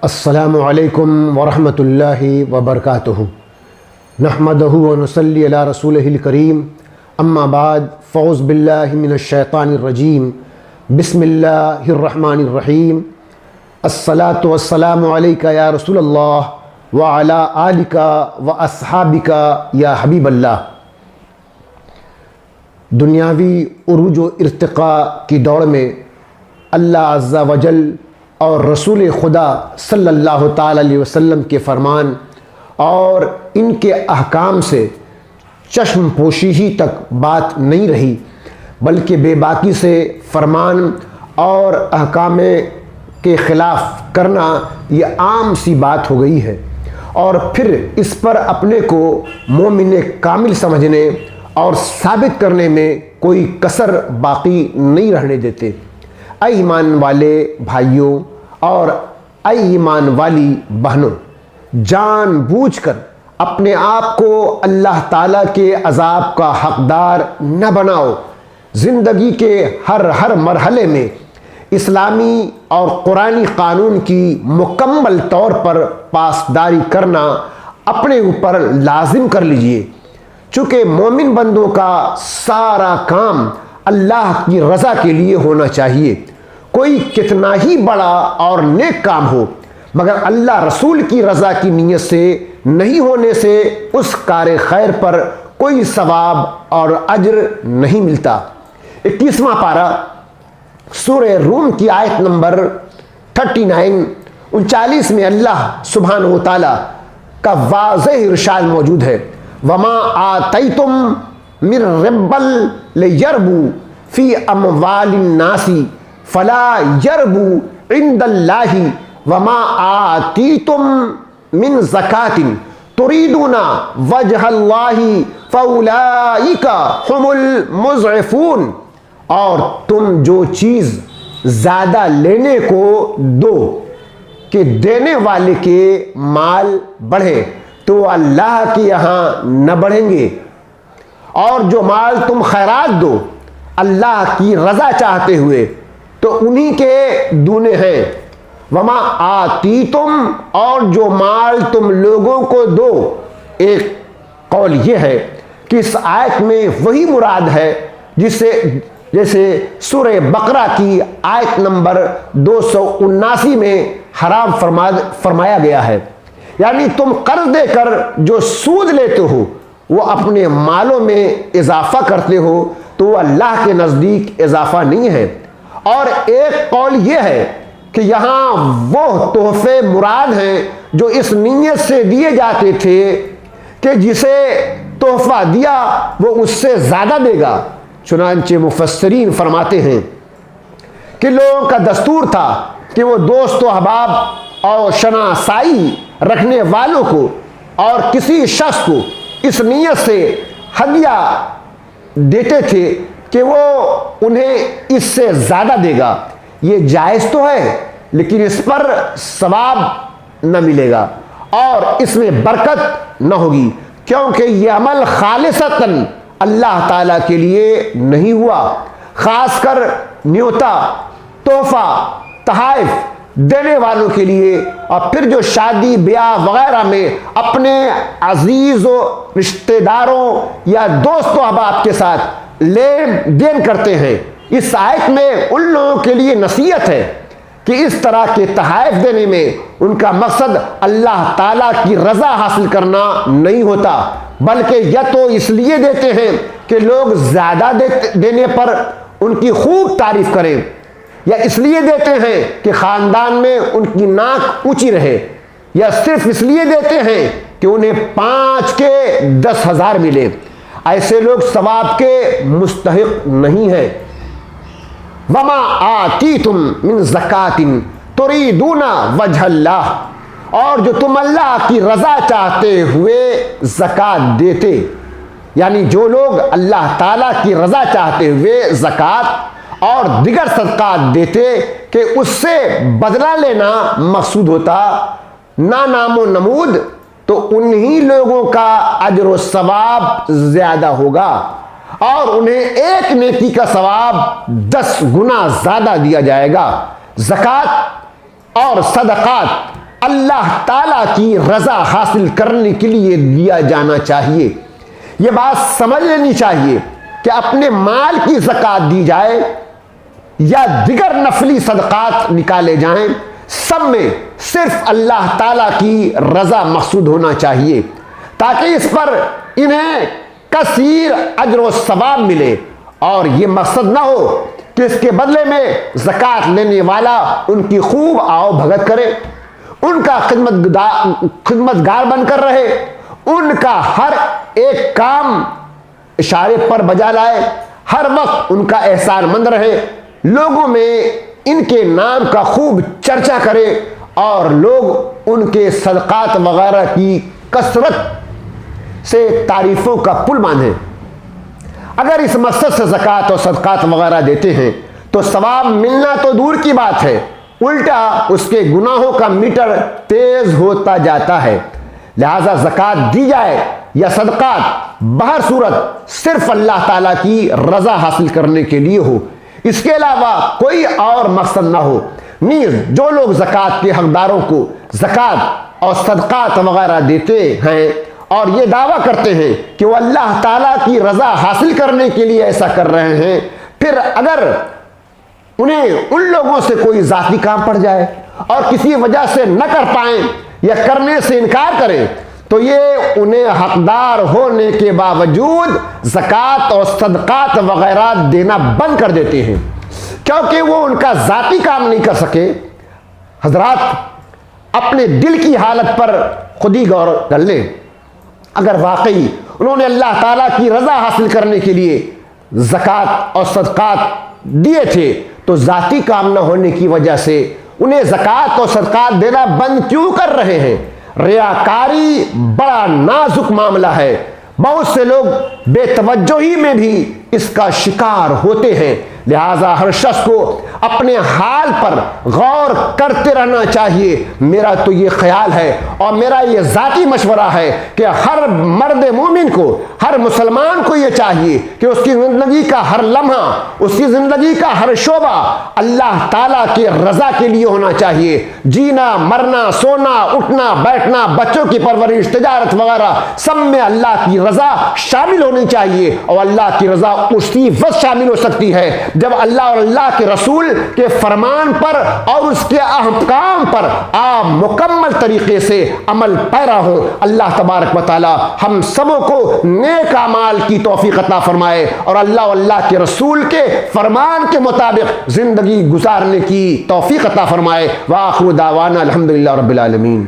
السلام علیکم ورحمۃ اللہ وبرکاتہ۔ نحمدہ ونصلی علی رسولہ الکریم، اما بعد، فاعوذ باللہ من الشیطان الرجیم، بسم اللہ الرحمن الرحیم۔ الصلاۃ والسلام علیک یا رسول اللہ وعلی آلک واصحابک یا حبیب اللہ۔ دنیاوی عروج و ارتقاء کی دوڑ میں اللہ عز و جل اور رسول خدا صلی اللہ تعالی علیہ وسلم کے فرمان اور ان کے احکام سے چشم پوشی ہی تک بات نہیں رہی، بلکہ بے باکی سے فرمان اور احکام کے خلاف کرنا یہ عام سی بات ہو گئی ہے، اور پھر اس پر اپنے کو مومن کامل سمجھنے اور ثابت کرنے میں کوئی کسر باقی نہیں رہنے دیتے۔ اے ایمان والے بھائیوں اور اے ایمان والی بہنوں، جان بوجھ کر اپنے آپ کو اللہ تعالیٰ کے عذاب کا حقدار نہ بناؤ۔ زندگی کے ہر مرحلے میں اسلامی اور قرآنی قانون کی مکمل طور پر پاسداری کرنا اپنے اوپر لازم کر لیجئے، چونکہ مومن بندوں کا سارا کام اللہ کی رضا کے لیے ہونا چاہیے۔ کوئی کتنا ہی بڑا اور نیک کام ہو، مگر اللہ رسول کی رضا کی نیت سے نہیں ہونے سے اس کار خیر پر کوئی ثواب اور اجر نہیں ملتا۔ 21واں پارہ سورہ روم کی آیت نمبر 39 میں اللہ سبحانہ و تعالی کا واضح ارشاد موجود ہے، وَمَا آتَيْتُم مِّن رِّبًّا لِيَرْبُوا فِي أَمْوَالِ النَّاسِ فَلَا يَرْبُوا عِندَ اللَّهِ وَمَا آتِيتُم مِّن زَكَاةٍ تُرِيدُونَ وَجْهَ اللَّهِ فَأُولَٰئِكَ هُمُ الْمُضْعِفُونَ۔ اور تم جو چیز زیادہ لینے کو دو کہ دینے والے کے مال بڑھے تو اللہ کے یہاں نہ بڑھیں گے، اور جو مال تم خیرات دو اللہ کی رضا چاہتے ہوئے تو انہی کے دونے ہیں۔ وما آتیتم، اور جو مال تم لوگوں کو دو۔ ایک قول یہ ہے کہ اس آیت میں وہی مراد ہے جیسے سورہ بقرہ کی آیت نمبر 279 میں حرام فرمایا گیا ہے، یعنی تم قرض دے کر جو سود لیتے ہو وہ اپنے مالوں میں اضافہ کرتے ہو تو وہ اللہ کے نزدیک اضافہ نہیں ہے۔ اور ایک قول یہ ہے کہ یہاں وہ تحفے مراد ہیں جو اس نیت سے دیے جاتے تھے کہ جسے تحفہ دیا وہ اس سے زیادہ دے گا۔ چنانچہ مفسرین فرماتے ہیں کہ لوگوں کا دستور تھا کہ وہ دوست و احباب اور شناسائی رکھنے والوں کو اور کسی شخص کو اس نیت سے ہدیہ دیتے تھے کہ وہ انہیں اس سے زیادہ دے گا۔ یہ جائز تو ہے لیکن اس پر ثواب نہ ملے گا اور اس میں برکت نہ ہوگی، کیونکہ یہ عمل خالصتاً اللہ تعالیٰ کے لیے نہیں ہوا۔ خاص کر نیوتا، تحفہ، تحائف دینے والوں کے لیے، اور پھر جو شادی بیاہ وغیرہ میں اپنے عزیز و رشتہ داروں یا دوست و احباب کے ساتھ لین دین کرتے ہیں، اس آیت میں ان لوگوں کے لیے نصیحت ہے کہ اس طرح کے تحائف دینے میں ان کا مقصد اللہ تعالیٰ کی رضا حاصل کرنا نہیں ہوتا، بلکہ یا تو اس لیے دیتے ہیں کہ لوگ زیادہ دینے پر ان کی خوب تعریف کریں، یا اس لیے دیتے ہیں کہ خاندان میں ان کی ناک اونچی رہے، یا صرف اس لیے دیتے ہیں کہ انہیں 5 کے 10,000 ملے۔ ایسے لوگ ثواب کے مستحق نہیں ہیں۔ وما آتیتم من زکات تریدون وجہ اللہ، اور جو تم اللہ کی رضا چاہتے ہوئے زکات دیتے، یعنی جو لوگ اللہ تعالیٰ کی رضا چاہتے ہوئے زکات اور دیگر صدقات دیتے کہ اس سے بدلہ لینا مقصود ہوتا، نہ نام و نمود، تو انہی لوگوں کا اجر و ثواب زیادہ ہوگا اور انہیں ایک نیکی کا ثواب 10 گنا زیادہ دیا جائے گا۔ زکوٰۃ اور صدقات اللہ تعالیٰ کی رضا حاصل کرنے کے لیے دیا جانا چاہیے۔ یہ بات سمجھ لینی چاہیے کہ اپنے مال کی زکوٰۃ دی جائے یا دیگر نفلی صدقات نکالے جائیں، سب میں صرف اللہ تعالیٰ کی رضا مقصود ہونا چاہیے، تاکہ اس پر انہیں کثیر اجر و ثواب ملے، اور یہ مقصد نہ ہو کہ اس کے بدلے میں زکوٰۃ لینے والا ان کی خوب آؤ بھگت کرے، ان کا خدمت گار بن کر رہے، ان کا ہر ایک کام اشارے پر بجا لائے، ہر وقت ان کا احسان مند رہے، لوگوں میں ان کے نام کا خوب چرچا کرے، اور لوگ ان کے صدقات وغیرہ کی کثرت سے تعریفوں کا پل باندھیں۔ اگر اس مقصد سے زکوٰۃ اور صدقات وغیرہ دیتے ہیں تو ثواب ملنا تو دور کی بات ہے، الٹا اس کے گناہوں کا میٹر تیز ہوتا جاتا ہے۔ لہذا زکوٰۃ دی جائے یا صدقات بہر صورت صرف اللہ تعالیٰ کی رضا حاصل کرنے کے لیے ہو، اس کے علاوہ کوئی اور مقصد نہ ہو۔ نیز جو لوگ زکوٰۃ کے حقداروں کو زکوٰۃ اور صدقات وغیرہ دیتے ہیں اور یہ دعویٰ کرتے ہیں کہ وہ اللہ تعالیٰ کی رضا حاصل کرنے کے لیے ایسا کر رہے ہیں، پھر اگر انہیں ان لوگوں سے کوئی ذاتی کام پڑ جائے اور کسی وجہ سے نہ کر پائیں یا کرنے سے انکار کریں، تو یہ انہیں حقدار ہونے کے باوجود زکوٰۃ اور صدقات وغیرہ دینا بند کر دیتے ہیں، کیونکہ وہ ان کا ذاتی کام نہیں کر سکے۔ حضرات اپنے دل کی حالت پر خود ہی غور کر لیں، اگر واقعی انہوں نے اللہ تعالیٰ کی رضا حاصل کرنے کے لیے زکوٰۃ اور صدقات دیے تھے تو ذاتی کام نہ ہونے کی وجہ سے انہیں زکوٰۃ اور صدقات دینا بند کیوں کر رہے ہیں؟ ریاکاری بڑا نازک معاملہ ہے، بہت سے لوگ بے توجہی میں بھی اس کا شکار ہوتے ہیں، لہذا ہر شخص کو اپنے حال پر غور کرتے رہنا چاہیے۔ میرا تو یہ خیال ہے اور میرا یہ ذاتی مشورہ ہے کہ ہر مرد مومن کو، ہر مسلمان کو یہ چاہیے کہ اس کی زندگی کا ہر لمحہ، اس کی زندگی کا ہر شعبہ اللہ تعالیٰ کی رضا کے لیے ہونا چاہیے۔ جینا، مرنا، سونا، اٹھنا، بیٹھنا، بچوں کی پرورش، تجارت وغیرہ سب میں اللہ کی رضا شامل ہونی چاہیے، اور اللہ کی رضا اسی وقت شامل ہو سکتی ہے جب اللہ اور اللہ کے رسول کے فرمان پر اور اس کے احکام پر آپ مکمل طریقے سے عمل پیرا ہو۔ اللہ تبارک و تعالی ہم سبوں کو نیک اعمال کی توفیق عطا فرمائے اور اللہ اور اللہ کے رسول کے فرمان کے مطابق زندگی گزارنے کی توفیق عطا فرمائے۔ وآخر دعوانا الحمدللہ رب العالمین۔